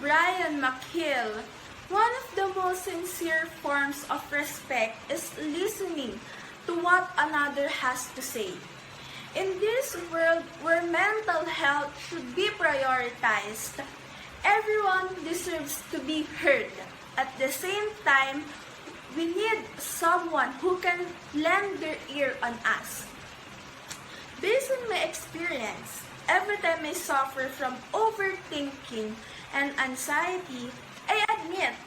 Brian McHill, one of the most sincere forms of respect is listening to what another has to say. In this world where mental health should be prioritized, everyone deserves to be heard. At the same time, we need someone who can lend their ear on us. Based on my experience, every time I suffer from overthinking and anxiety, I admit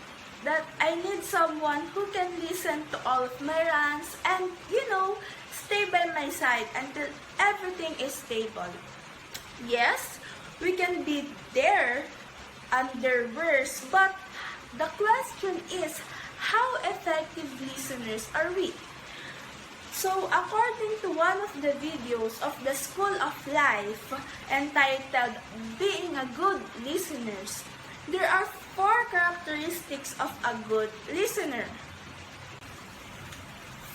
that I need someone who can listen to all of my rants and, stay by my side until everything is stable. Yes, we can be there under words, but the question is, how effective listeners are we? So, according to one of the videos of the School of Life entitled Being a Good Listener, there are 4 characteristics of a good listener.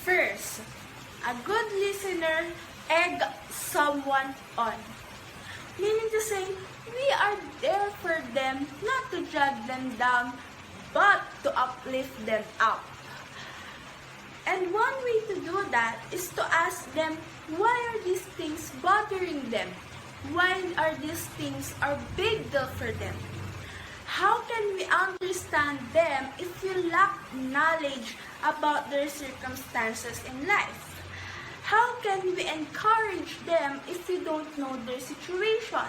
First, a good listener egg someone on. Meaning to say, we are there for them, not to drag them down, but to uplift them up. And one way to do that is to ask them, why are these things bothering them? Why are these things a big deal for them? How can we understand them if we lack knowledge about their circumstances in life? How can we encourage them if we don't know their situation?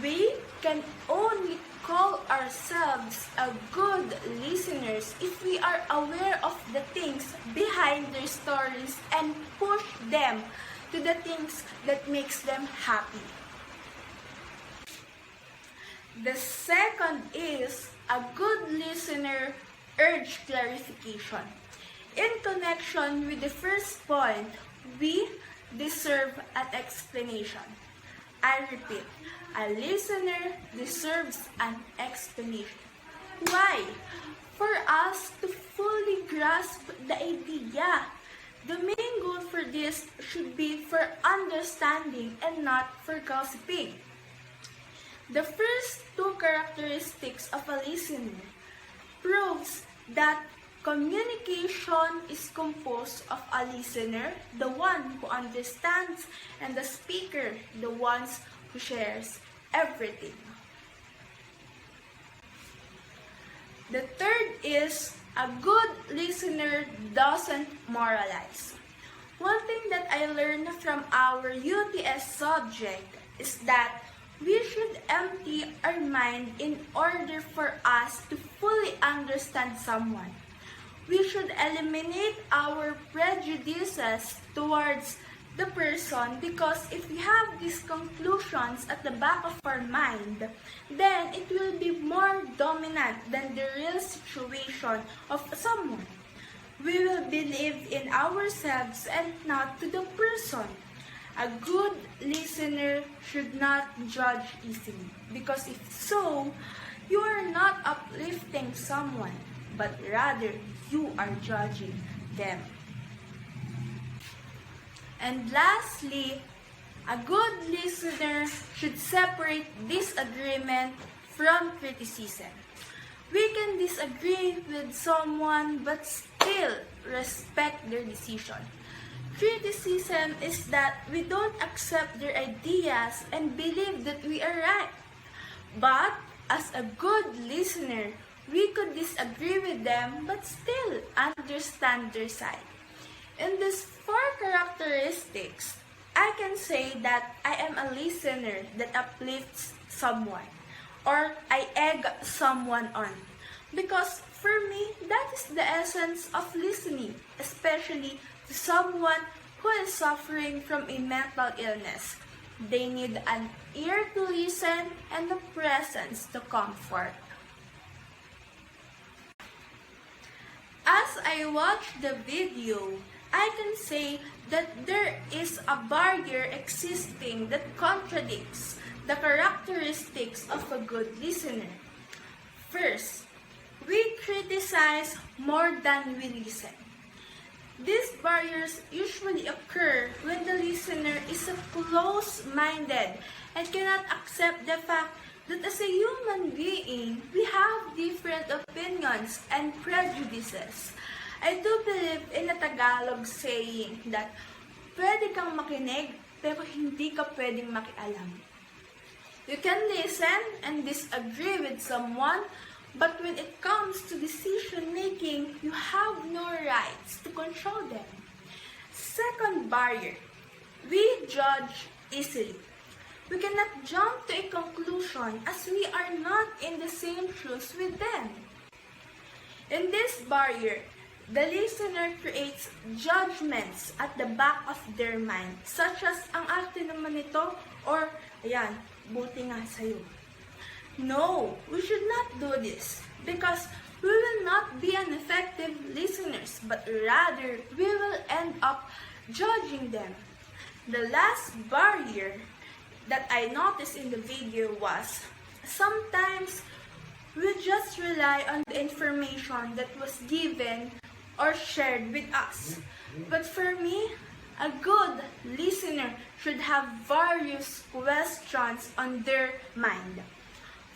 We can only call ourselves a good listeners if we are aware of the things behind their stories and push them to the things that makes them happy. The second is a good listener urge clarification. In connection with the first point, we deserve an explanation. I repeat, a listener deserves an explanation. Why? For us to fully grasp the idea. The main goal for this should be for understanding and not for gossiping. The first 2 characteristics of a listener proves that communication is composed of a listener, the one who understands, and the speaker, the ones who shares everything. The third is a good listener doesn't moralize. One thing that I learned from our UTS subject is that we should empty our mind in order for us to fully understand someone. We should eliminate our prejudices towards the person, because if we have these conclusions at the back of our mind, then it will be more dominant than the real situation of someone. We will believe in ourselves and not to the person. A good listener should not judge easily, because if so, you are not uplifting someone, but rather you are judging them. And lastly, a good listener should separate disagreement from criticism. We can disagree with someone but still respect their decision. Criticism is that we don't accept their ideas and believe that we are right. But as a good listener, we could disagree with them but still understand their side. In these 4 characteristics, I can say that I am a listener that uplifts someone, or I egg someone on. Because for me, that is the essence of listening, especially to someone who is suffering from a mental illness. They need an ear to listen and a presence to comfort. As I watch the video, I can say that there is a barrier existing that contradicts the characteristics of a good listener. First, we criticize more than we listen. These barriers usually occur when the listener is close-minded and cannot accept the fact that as a human being, we have different opinions and prejudices. I do believe in a Tagalog saying that pwede kang makinig pero hindi ka pwedeng makialam. You can listen and disagree with someone, but when it comes to decision making, you have no rights to control them. Second barrier, we judge easily. We cannot jump to a conclusion as we are not in the same shoes with them. In this barrier, the listener creates judgments at the back of their mind, such as, ang arte naman nito, or, ayan, buti nga sa'yo. No, we should not do this, because we will not be an effective listeners, but rather, we will end up judging them. The last barrier that I noticed in the video was, sometimes we just rely on the information that was given or shared with us. But for me, a good listener should have various questions on their mind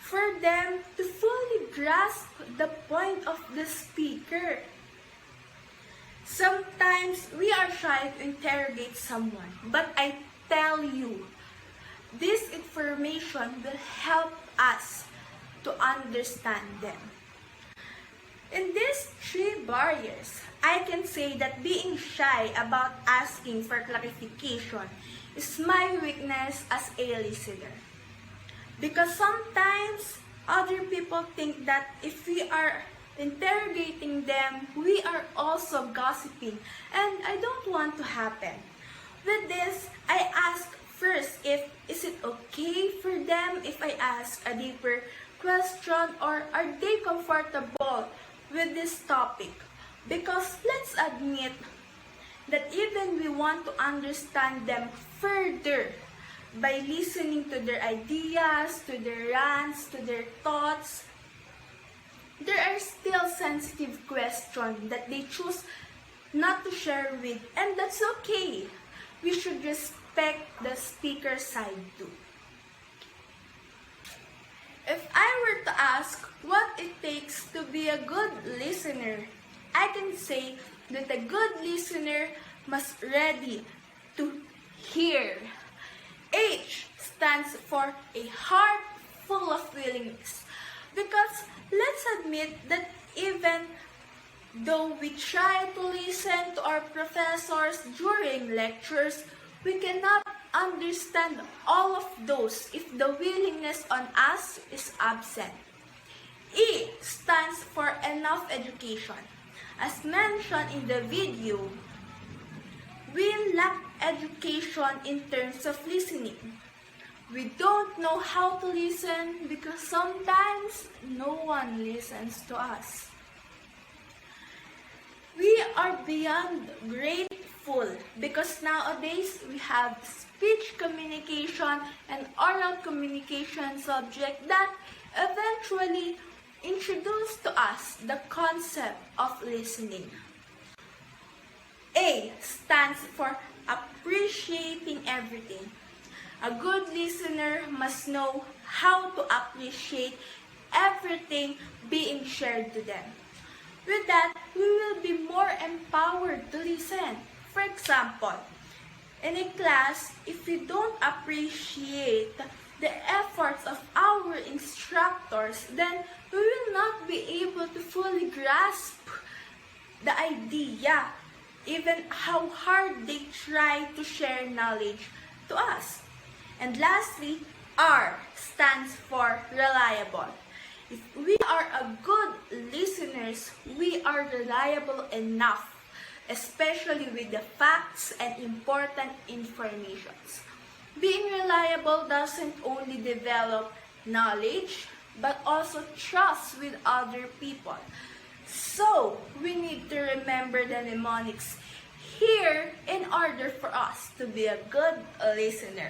for them to fully grasp the point of the speaker. Sometimes we are shy to interrogate someone, but I tell you, this information will help us to understand them. In these three barriers, I can say that being shy about asking for clarification is my weakness as a listener. Because sometimes other people think that if we are interrogating them, we are also gossiping, and I don't want to happen. With this, I ask first if is it okay for them if I ask a deeper question, or are they comfortable with this topic? Because let's admit that even we want to understand them further by listening to their ideas, to their rants, to their thoughts, there are still sensitive questions that they choose not to share with, and that's okay. We should respect the speaker's side too. If I were to ask what it takes to be a good listener, I can say that a good listener must ready to hear. H stands for a heart full of willingness. Because let's admit that even though we try to listen to our professors during lectures, we cannot understand all of those if the willingness on us is absent. E stands for enough education. As mentioned in the video, we lack education in terms of listening. We don't know how to listen because sometimes no one listens to us. We are beyond grateful because nowadays we have speech communication and oral communication subject that eventually introduce to us the concept of listening. A stands for appreciating everything. A good listener must know how to appreciate everything being shared to them. With that, we will be more empowered to listen. For example, in a class, if we don't appreciate the efforts of our instructors, then we will not be able to fully grasp the idea, even how hard they try to share knowledge to us. And lastly, R stands for reliable. If we are a good listeners, we are reliable enough, especially with the facts and important informations. Being reliable doesn't only develop knowledge, but also trust with other people. So, we need to remember the mnemonics here in order for us to be a good listener.